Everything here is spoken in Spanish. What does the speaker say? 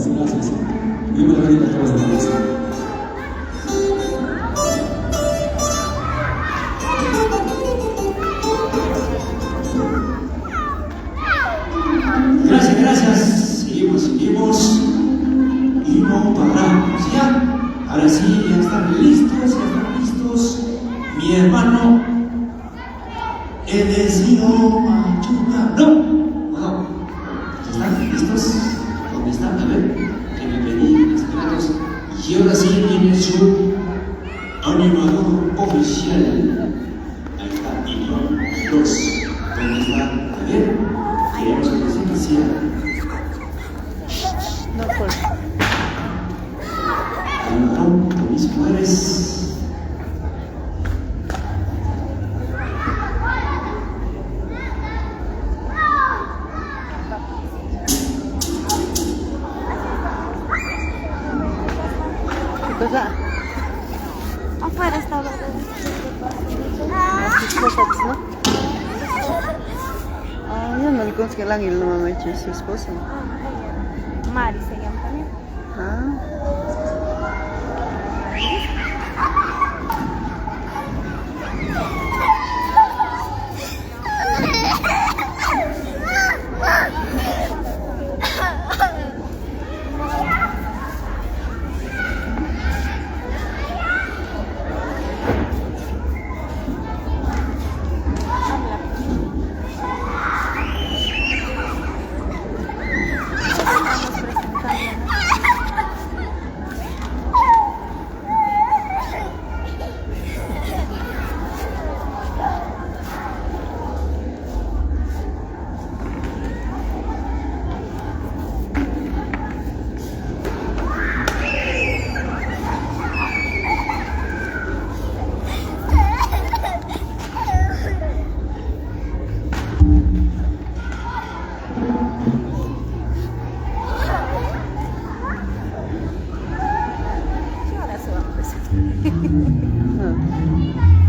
gracias. Dios me lo bendiga a todos los demás. Gracias, gracias. Seguimos, seguimos. Y no paramos ya. Ahora sí, ya están listos, ya están listos. Mi hermano, he decidido machucar. No, no. ¿Están listos? ¿Dónde están? A ver, que me pedí los secretos. Y ahora sí viene su animador oficial. Ahí está, y los. ¿Dónde está? A ver, queremos que se quisiera. No, pues. Animador con mis poderes. ¿Qué cosa? Afuera está hablando. Las cosas, ¿no? Ah, yo no le conozco el ángel, no me ha hecho su esposa. Mari se llama también. Ah. ¿Qué hora se va a empezar? Ah.